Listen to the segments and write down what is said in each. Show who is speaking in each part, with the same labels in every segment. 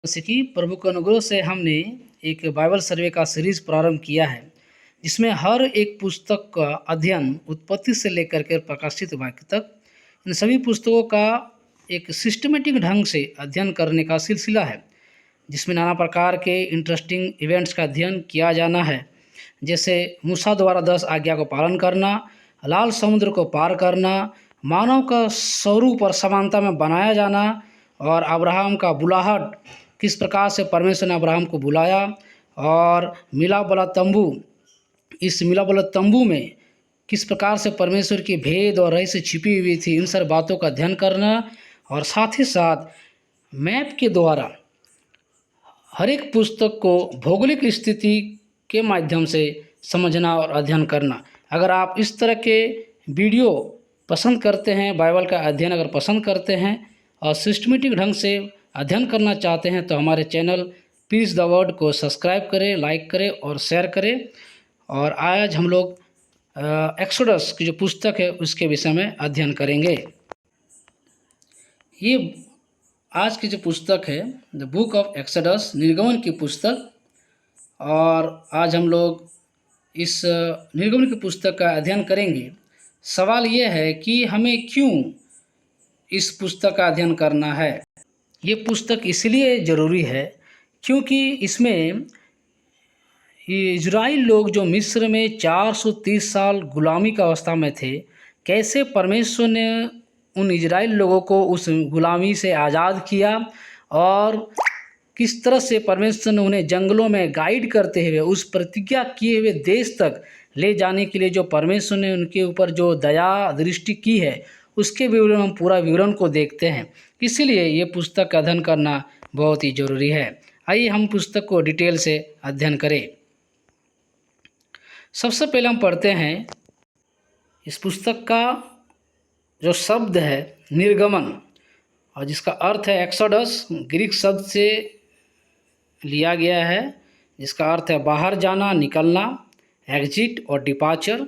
Speaker 1: जैसे कि प्रभु के अनुग्रह से हमने एक बाइबल सर्वे का सीरीज प्रारंभ किया है, जिसमें हर एक पुस्तक का अध्ययन उत्पत्ति से लेकर के प्रकाशित वाक्य तक इन सभी पुस्तकों का एक सिस्टमेटिक ढंग से अध्ययन करने का सिलसिला है, जिसमें नाना प्रकार के इंटरेस्टिंग इवेंट्स का अध्ययन किया जाना है। जैसे मूसा द्वारा 10 आज्ञा को पालन करना, लाल समुद्र को पार करना, मानव का स्वरूप और समानता में बनाया जाना, और अब्राहम का बुलाहट, किस प्रकार से परमेश्वर ने अब्राहम को बुलाया, और मिलाप वाला तंबू, इस मिलाप वाला तंबू में किस प्रकार से परमेश्वर की भेद और रहस्य छिपी हुई थी, इन सारी बातों का अध्ययन करना। और साथ ही साथ मैप के द्वारा हर एक पुस्तक को भौगोलिक स्थिति के माध्यम से समझना और अध्ययन करना। अगर आप इस तरह के वीडियो पसंद करते हैं, बाइबल का अध्ययन अगर पसंद करते हैं और सिस्टमेटिक ढंग से अध्ययन करना चाहते हैं, तो हमारे चैनल पीस द वर्ड को सब्सक्राइब करें, लाइक करें और शेयर करें। और आज हम लोग एक्सोडस की जो पुस्तक है उसके विषय में अध्ययन करेंगे। ये आज की जो पुस्तक है द बुक ऑफ एक्सोडस, निर्गमन की पुस्तक, और आज हम लोग इस निर्गमन की पुस्तक का अध्ययन करेंगे। सवाल ये है कि हमें क्यों इस पुस्तक का अध्ययन करना है। ये पुस्तक इसलिए ज़रूरी है क्योंकि इसमें इजराइल लोग जो मिस्र में 430 साल गुलामी का अवस्था में थे, कैसे परमेश्वर ने उन इजराइल लोगों को उस गुलामी से आज़ाद किया, और किस तरह से परमेश्वर ने उन्हें जंगलों में गाइड करते हुए उस प्रतिज्ञा किए हुए देश तक ले जाने के लिए जो परमेश्वर ने उनके ऊपर जो दया दृष्टि की है, उसके विवरण हम पूरा विवरण को देखते हैं। इसीलिए ये पुस्तक का अध्ययन करना बहुत ही ज़रूरी है। आइए हम पुस्तक को डिटेल से अध्ययन करें। सबसे पहले हम पढ़ते हैं इस पुस्तक का जो शब्द है निर्गमन, और जिसका अर्थ है एक्सोडस, ग्रीक शब्द से लिया गया है, जिसका अर्थ है बाहर जाना, निकलना, एग्जिट और डिपार्चर।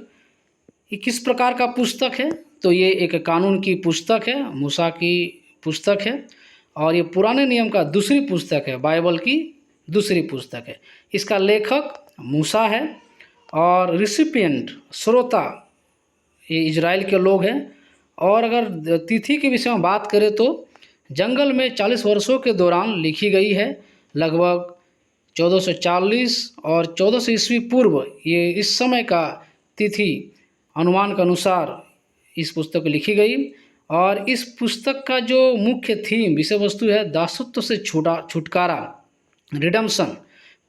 Speaker 1: ये किस प्रकार का पुस्तक है? तो ये एक कानून की पुस्तक है, मूसा की पुस्तक है, और ये पुराने नियम का दूसरी पुस्तक है, बाइबल की दूसरी पुस्तक है। इसका लेखक मूसा है और रिसिपिएंट, श्रोता, ये इजराइल के लोग हैं। और अगर तिथि के विषय में बात करें तो जंगल में 40 वर्षों के दौरान लिखी गई है, लगभग 1440 और 1400 ईस्वी पूर्व, ये इस समय का तिथि अनुमान के अनुसार इस पुस्तक लिखी गई। और इस पुस्तक का जो मुख्य थीम, विषय वस्तु है दासत्व से छुटकारा, रिडम्पशन।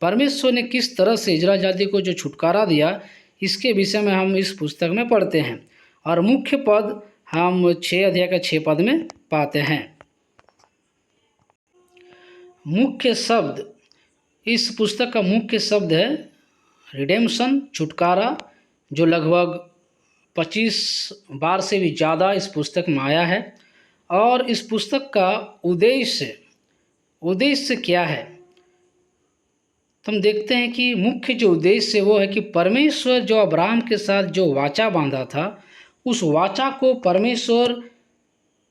Speaker 1: परमेश्वर ने किस तरह से इजराइल जाति को जो छुटकारा दिया, इसके विषय में हम इस पुस्तक में पढ़ते हैं। और मुख्य पद हम 6 अध्याय का 6 पद में पाते हैं। मुख्य शब्द, इस पुस्तक का मुख्य शब्द है रिडेम्पशन, छुटकारा, जो लगभग 25 बार से भी ज़्यादा इस पुस्तक में आया है। और इस पुस्तक का उद्देश्य क्या है, तो हम देखते हैं कि मुख्य जो उद्देश्य है वो है कि परमेश्वर जो अब्राहम के साथ जो वाचा बांधा था, उस वाचा को परमेश्वर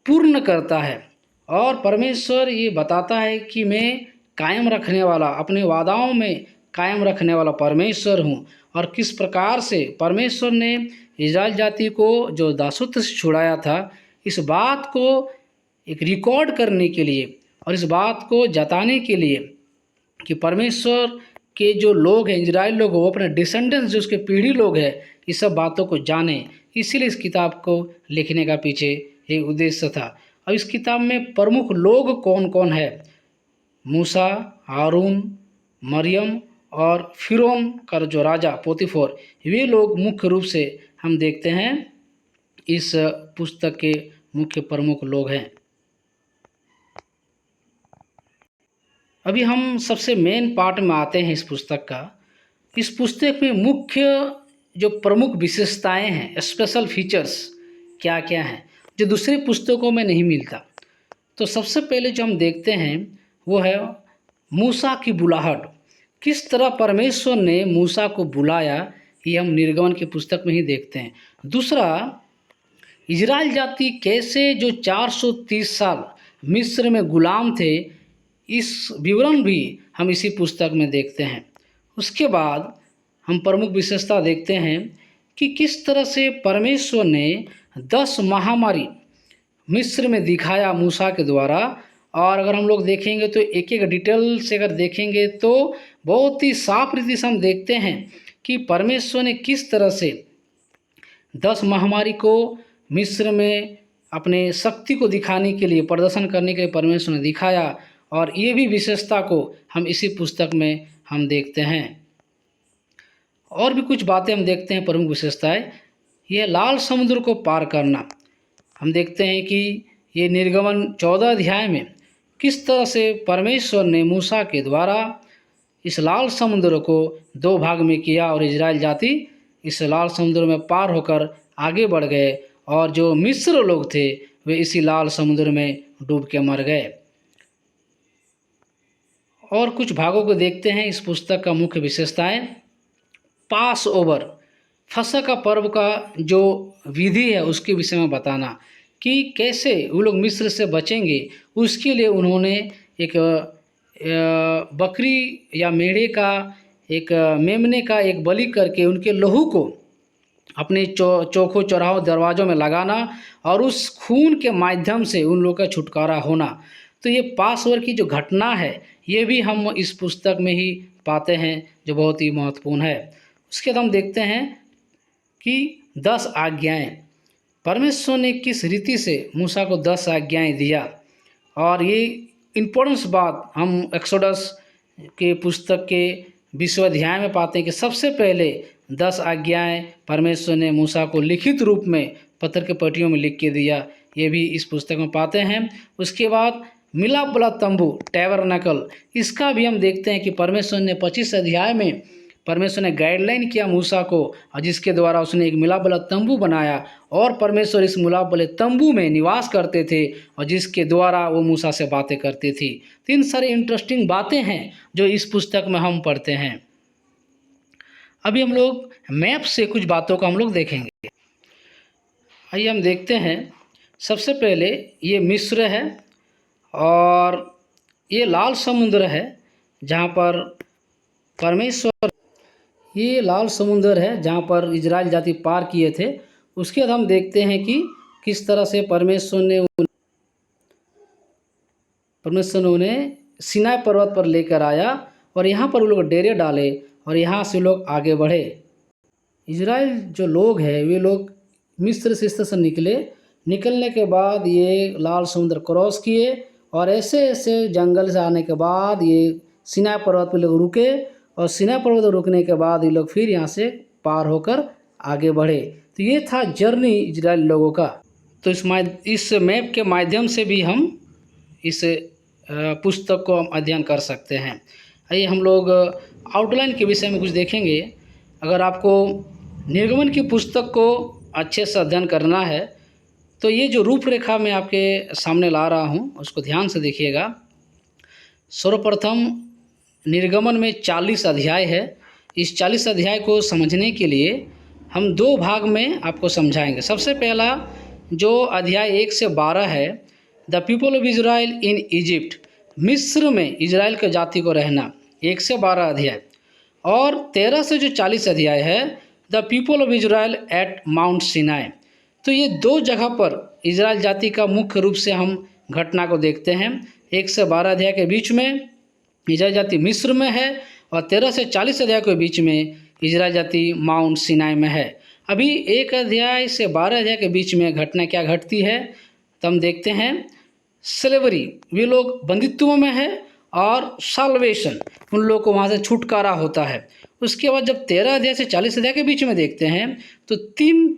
Speaker 1: पूर्ण करता है। और परमेश्वर ये बताता है कि मैं कायम रखने वाला, अपने वादाओं में कायम रखने वाला परमेश्वर हूँ। और किस प्रकार से परमेश्वर ने इजराइल जाति को जो दासत्व से छुड़ाया था, इस बात को एक रिकॉर्ड करने के लिए और इस बात को जताने के लिए कि परमेश्वर के जो लोग हैं, इजराइल लोग, वो अपने डिसेंडेंट्स, जो उसके पीढ़ी लोग हैं, इस सब बातों को जाने। इसीलिए इस किताब को लिखने का पीछे एक उद्देश्य था। अब इस किताब में प्रमुख लोग कौन कौन है? मूसा, हारून, मरियम और फिरौन का जो राजा पोतीफर, वे लोग मुख्य रूप से हम देखते हैं इस पुस्तक के मुख्य प्रमुख लोग हैं। अभी हम सबसे मेन पार्ट में आते हैं इस पुस्तक का। इस पुस्तक में मुख्य जो प्रमुख विशेषताएं हैं, स्पेशल फीचर्स क्या क्या हैं, जो दूसरी पुस्तकों में नहीं मिलता। तो सबसे पहले जो हम देखते हैं वो है मूसा की बुलाहट। किस तरह परमेश्वर ने मूसा को बुलाया, ये हम निर्गमन की पुस्तक में ही देखते हैं। दूसरा, इजराइल जाति कैसे जो 430 साल मिस्र में गुलाम थे, इस विवरण भी हम इसी पुस्तक में देखते हैं। उसके बाद हम प्रमुख विशेषता देखते हैं कि किस तरह से परमेश्वर ने 10 महामारी मिस्र में दिखाया मूसा के द्वारा। और अगर हम लोग देखेंगे तो एक एक डिटेल से अगर देखेंगे तो बहुत ही साफ रीति से हम देखते हैं कि परमेश्वर ने किस तरह से 10 महामारी को मिस्र में अपने शक्ति को दिखाने के लिए, प्रदर्शन करने के लिए परमेश्वर ने दिखाया। और ये भी विशेषता को हम इसी पुस्तक में हम देखते हैं। और भी कुछ बातें हम देखते हैं, प्रमुख विशेषताएं। ये लाल समुद्र को पार करना, हम देखते हैं कि ये निर्गमन 14 अध्याय में किस तरह से परमेश्वर ने मूसा के द्वारा इस लाल समुद्र को 2 भाग में किया और इजराइल जाति इस लाल समुद्र में पार होकर आगे बढ़ गए। और जो मिस्र लोग थे वे इसी लाल समुद्र में डूब के मर गए। और कुछ भागों को देखते हैं इस पुस्तक का मुख्य विशेषताएं। पास ओवर, फसह का पर्व का जो विधि है उसके विषय में बताना कि कैसे वो लोग मिस्र से बचेंगे। उसके लिए उन्होंने एक बकरी या मेढ़े का, एक मेमने का एक बलि करके उनके लहू को अपने चौखों चौराहों दरवाज़ों में लगाना और उस खून के माध्यम से उन लोगों का छुटकारा होना। तो ये पास ओवर की जो घटना है ये भी हम इस पुस्तक में ही पाते हैं, जो बहुत ही महत्वपूर्ण है। उसके बाद हम देखते हैं कि 10 आज्ञाएं, परमेश्वर ने किस रीति से मूसा को 10 आज्ञाएं दिया। और ये इम्पोर्टेंस बात हम एक्सोडस के पुस्तक के 20वें अध्याय में पाते हैं कि सबसे पहले 10 आज्ञाएं परमेश्वर ने मूसा को लिखित रूप में पत्थर के पट्टियों में लिख के दिया। ये भी इस पुस्तक में पाते हैं। उसके बाद मिलाप वाला तंबू, टैबरनेकल, इसका भी हम देखते हैं कि परमेश्वर ने 25 अध्याय में परमेश्वर ने गाइडलाइन किया मूसा को, और जिसके द्वारा उसने एक मिलाप वाला तंबू बनाया और परमेश्वर इस मिलाप वाले तंबू में निवास करते थे और जिसके द्वारा वो मूसा से बातें करती थी। तो इन सारी इंटरेस्टिंग बातें हैं जो इस पुस्तक में हम पढ़ते हैं। अभी हम लोग मैप से कुछ बातों को हम लोग देखेंगे। आइए हम देखते हैं। सबसे पहले ये मिस्र है और ये लाल समुद्र है जहाँ पर परमेश्वर, ये लाल समुद्र है जहाँ पर इजराइल जाति पार किए थे। उसके बाद हम देखते हैं कि किस तरह से परमेश्वर ने उन्हें सिनाई पर्वत पर लेकर आया और यहाँ पर वो लोग डेरे डाले और यहाँ से लोग आगे बढ़े। इजराइल जो लोग हैं वे लोग मिस्र से इस तरह से निकलने के बाद ये लाल समुद्र क्रॉस किए और ऐसे ऐसे जंगल से आने के बाद ये सिनाई पर्वत पर लोग रुके और सिनाई पर्वत पर रुकने के बाद ये लोग फिर यहाँ से पार होकर आगे बढ़े। तो ये था जर्नी इजराइल लोगों का। तो इस मैप के माध्यम से भी हम इस पुस्तक को हम अध्ययन कर सकते हैं। आइए हम लोग आउटलाइन के विषय में कुछ देखेंगे। अगर आपको निर्गमन की पुस्तक को अच्छे से अध्ययन करना है तो ये जो रूपरेखा मैं आपके सामने ला रहा हूँ उसको ध्यान से देखिएगा। सर्वप्रथम निर्गमन में 40 अध्याय है। इस 40 अध्याय को समझने के लिए हम 2 भाग में आपको समझाएंगे। सबसे पहला जो अध्याय 1 से 12 है, the people of Israel in Egypt, मिस्र में इजराइल के जाति को रहना, 1 से 12 अध्याय। और 13 से जो 40 अध्याय है, the people of Israel at Mount Sinai. तो ये 2 जगह पर इजराइल जाति का मुख्य रूप से हम घटना को देखते हैं। 1 से 12 अध्याय के बीच में इजराइल जाति मिस्र में है और 13 से 40 अध्याय के बीच में इजराइल जाति माउंट सिनाई में है। अभी 1 अध्याय से 12 अध्याय के बीच में घटना क्या घटती है तो हम देखते हैं। स्लेवरी, वे लोग बंदित्व में है और साल्वेशन, उन लोगों को वहाँ से छुटकारा होता है। उसके बाद जब 13 अध्याय से 40 अध्याय के बीच में देखते हैं तो 3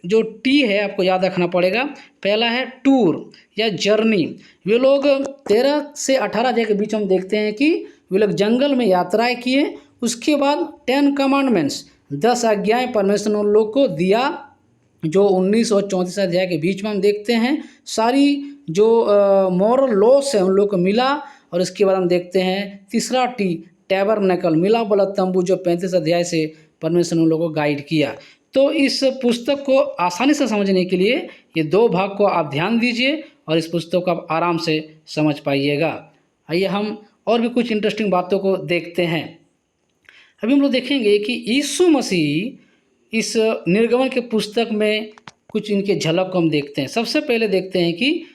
Speaker 1: जो टी है आपको याद रखना पड़ेगा। पहला है टूर या जर्नी, वे लोग 13 से 18 अध्याय के बीच हम देखते हैं कि वे लोग जंगल में यात्राएं किए। उसके बाद 10 कमांडमेंट्स, 10 आज्ञाएं परमेश्वर ने उन लोग को दिया, जो 19 और 34 अध्याय के बीच में हम देखते हैं। सारी जो मॉरल लॉस है उन लोग को मिला। और इसके बाद हम देखते हैं तीसरा टी, टैबरनेकल, मिलाप वाला तंबू, जो 35 अध्याय से परमेश्वर ने उन लोगों को गाइड किया। तो इस पुस्तक को आसानी से समझने के लिए ये 2 भाग को आप ध्यान दीजिए और इस पुस्तक को आप आराम से समझ पाइएगा। आइए हम और भी कुछ इंटरेस्टिंग बातों को देखते हैं। अभी हम लोग देखेंगे कि यीशु मसीह इस निर्गमन के पुस्तक में कुछ इनके झलक को हम देखते हैं। सबसे पहले देखते हैं कि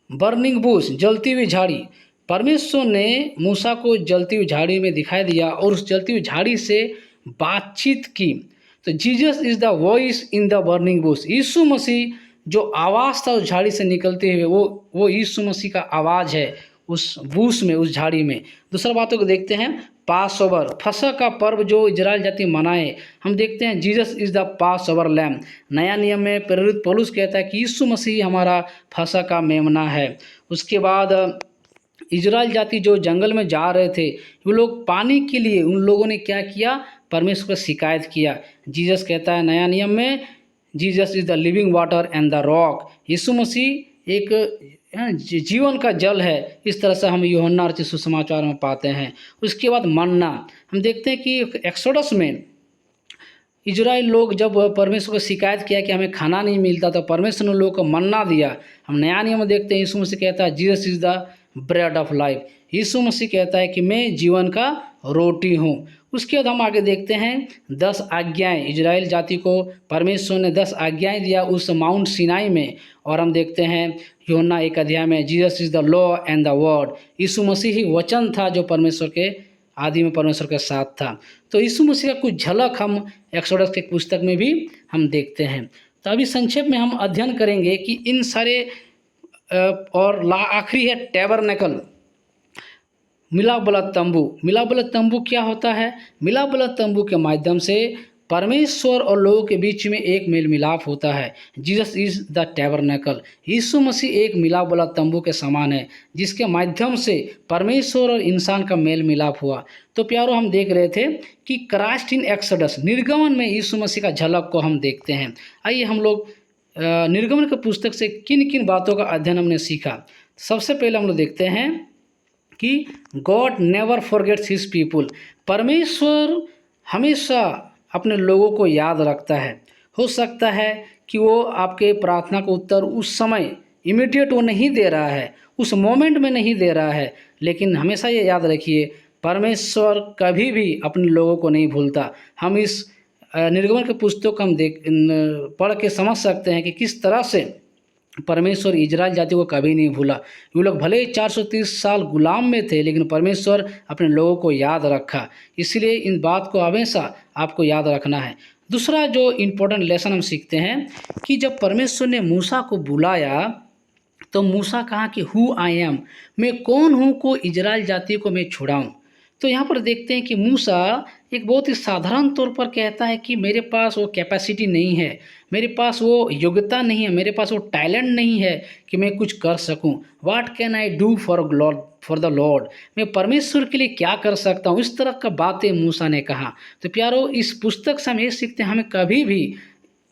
Speaker 1: बर्निंग बुश, जलती हुई झाड़ी। परमेश्वर ने मूसा को जलती हुई झाड़ी में दिखाई दिया और उस जलती हुई झाड़ी से बातचीत की। तो Jesus is the voice in the burning bush. Yeshu Masih जो आवाज़ था उस झाड़ी से निकलते हुए, वो यीशु मसीह का आवाज़ है उस बूस में, उस झाड़ी में। दूसरा बातों को देखते हैं, पास ओवर, फसह का पर्व जो इजराइल जाति मनाए। हम देखते हैं Jesus is the Passover lamb. नया नियम में प्रेरित पौलुस कहता है कि यीशु मसीह हमारा फसह का मेमना है। उसके बाद इजराइल जाति जो जंगल में जा रहे थे, वो लोग पानी के लिए उन लोगों ने क्या किया, परमेश्वर को शिकायत किया। जीसस कहता है नया नियम में, Jesus is the living water and the rock. Yeshu Masih एक जीवन का जल है। इस तरह से हम यूहन्ना रचित सुसमाचार में पाते हैं। उसके बाद मन्ना, हम देखते हैं कि एक्सोडस में इजराइल लोग जब परमेश्वर को शिकायत किया कि हमें खाना नहीं मिलता, तो परमेश्वर ने लोगों को मन्ना दिया। हम नया नियम में देखते हैं यीशु मसीह कहता है Jesus is the bread of life. Yeshu Masih कहता है कि मैं जीवन का रोटी हूँ। उसके बाद हम आगे देखते हैं 10 आज्ञाएँ। इजराइल जाति को परमेश्वर ने 10 आज्ञाएँ दिया उस माउंट सिनाई में। और हम देखते हैं यूहन्ना 1 अध्याय में, Jesus is the law and the word. Yeshu Masih ही वचन था जो परमेश्वर के आदि में परमेश्वर के साथ था। तो यीशु मसीह का कुछ झलक हम एक्सोडस के पुस्तक में भी हम देखते हैं। तो अभी संक्षेप में हम अध्ययन करेंगे कि इन सारे और आखिरी है टैबरनेकल, मिलाप वाला तंबू। मिलाप वाला तंबू क्या होता है? मिलाप वाला तंबू के माध्यम से परमेश्वर और लोगों के बीच में एक मेल मिलाप होता है। Jesus is the tabernacle. Yeshu Masih एक मिलाप वाला तंबू के समान है जिसके माध्यम से परमेश्वर और इंसान का मेल मिलाप हुआ। तो प्यारो, हम देख रहे थे कि क्राइस्ट इन एक्सोडस, निर्गमन में यीशु मसीह का झलक को हम देखते हैं। आइए हम लोग निर्गमन के पुस्तक से किन किन बातों का अध्ययन हमने सीखा। सबसे पहले हम लोग देखते हैं कि God never forgets his people. परमेश्वर हमेशा अपने लोगों को याद रखता है। हो सकता है कि वो आपके प्रार्थना का उत्तर उस समय इमीडिएट वो नहीं दे रहा है, उस मोमेंट में नहीं दे रहा है, लेकिन हमेशा ये याद रखिए परमेश्वर कभी भी अपने लोगों को नहीं भूलता। हम इस निर्गमन के पुस्तक को हम पढ़ के समझ सकते हैं कि किस तरह से परमेश्वर इजराइल जाति को कभी नहीं भूला। वो लोग भले ही 430 साल गुलाम में थे, लेकिन परमेश्वर अपने लोगों को याद रखा। इसलिए इन बात को हमेशा आपको याद रखना है। दूसरा जो इम्पोर्टेंट लेसन हम सीखते हैं कि जब परमेश्वर ने मूसा को बुलाया तो मूसा कहा कि हु आई एम, मैं कौन हूँ को इजराइल जाति को मैं छुड़ाऊँ। तो यहाँ पर देखते हैं कि मूसा एक बहुत ही साधारण तौर पर कहता है कि मेरे पास वो कैपेसिटी नहीं है, मेरे पास वो योग्यता नहीं है, मेरे पास वो टैलेंट नहीं है कि मैं कुछ कर सकूं। What can I do for the Lord, मैं परमेश्वर के लिए क्या कर सकता हूँ। इस तरह का बातें मूसा ने कहा। तो प्यारो, इस पुस्तक से हम ये सीखते हैं हमें कभी भी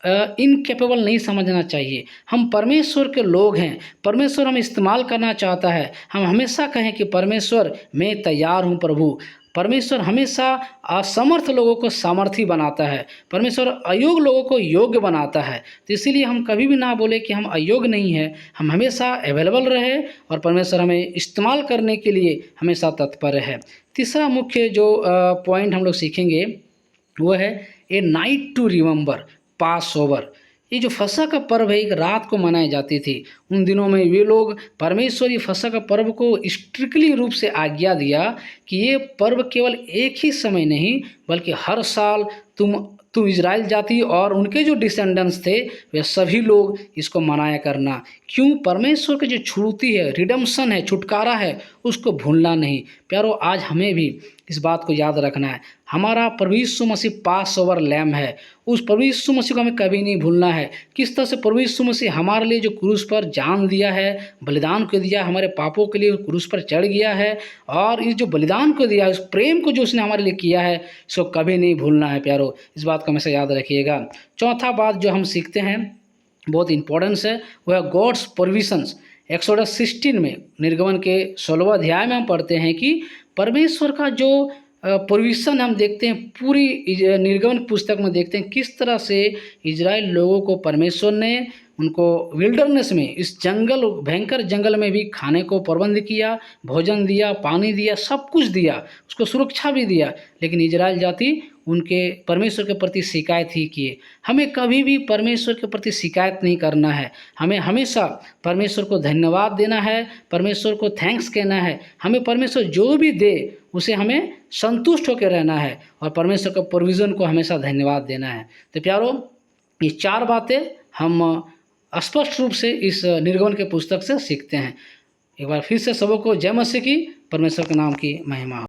Speaker 1: इनकेपेबल नहीं समझना चाहिए। हम परमेश्वर के लोग हैं, परमेश्वर हमें इस्तेमाल करना चाहता है। हम हमेशा कहें कि परमेश्वर मैं तैयार हूँ प्रभु। परमेश्वर हमेशा असमर्थ लोगों को सामर्थी बनाता है, परमेश्वर अयोग्य लोगों को योग्य बनाता है। तो इसीलिए हम कभी भी ना बोले कि हम अयोग्य नहीं हैं, हम हमेशा अवेलेबल रहे और परमेश्वर हमें इस्तेमाल करने के लिए हमेशा तत्पर है। तीसरा मुख्य जो पॉइंट हम लोग सीखेंगे वो है a night to remember, passover. ये जो फसह का पर्व है एक रात को मनाई जाती थी। उन दिनों में वे लोग परमेश्वर ये फसह का पर्व को स्ट्रिक्टली रूप से आज्ञा दिया कि ये पर्व केवल एक ही समय नहीं बल्कि हर साल तुम इजराइल जाति और उनके जो डिसेंडेंट्स थे वे सभी लोग इसको मनाया करना। क्यों? परमेश्वर की जो छुड़ती है, रिडेम्पशन है, छुटकारा है, उसको भूलना नहीं। प्यारो, आज हमें भी इस बात को याद रखना है। हमारा प्रभु यीशु मसीह पास ओवर लैम है। उस प्रभु यीशु मसीह को हमें कभी नहीं भूलना है। किस तरह से प्रभु यीशु मसीह हमारे लिए जो क्रूस पर जान दिया है, बलिदान को दिया, हमारे पापों के लिए क्रूस पर चढ़ गया है, और इस जो बलिदान को दिया है, उस प्रेम को जो उसने हमारे लिए किया है, इसको कभी नहीं भूलना है। प्यारो, इस बात को हमेशा याद रखिएगा। चौथा बात जो हम सीखते हैं बहुत इंपॉर्टेंस है, वह है गॉड्स प्रोविजंस। एक्सोडस 16 में, निर्गमन के 16वें अध्याय में हम पढ़ते हैं कि परमेश्वर का जो प्रोविज़न हम देखते हैं पूरी निर्गमन पुस्तक में देखते हैं किस तरह से इज़राइल लोगों को परमेश्वर ने उनको विल्डरनेस में, इस जंगल, भयंकर जंगल में भी खाने को प्रबंध किया, भोजन दिया, पानी दिया, सब कुछ दिया, उसको सुरक्षा भी दिया। लेकिन इज़राइल जाति उनके परमेश्वर के प्रति शिकायत ही किए। हमें कभी भी परमेश्वर के प्रति शिकायत नहीं करना है। हमें हमेशा परमेश्वर को धन्यवाद देना है, परमेश्वर को थैंक्स कहना है। हमें परमेश्वर जो भी दे उसे हमें संतुष्ट होकर रहना है और परमेश्वर के प्रोविज़न को हमेशा धन्यवाद देना है। तो प्यारो, ये 4 बातें हम स्पष्ट रूप से इस निर्गमन के पुस्तक से सीखते हैं। एक बार फिर से सबों को जय मसीह की, परमेश्वर के नाम की महिमा हो।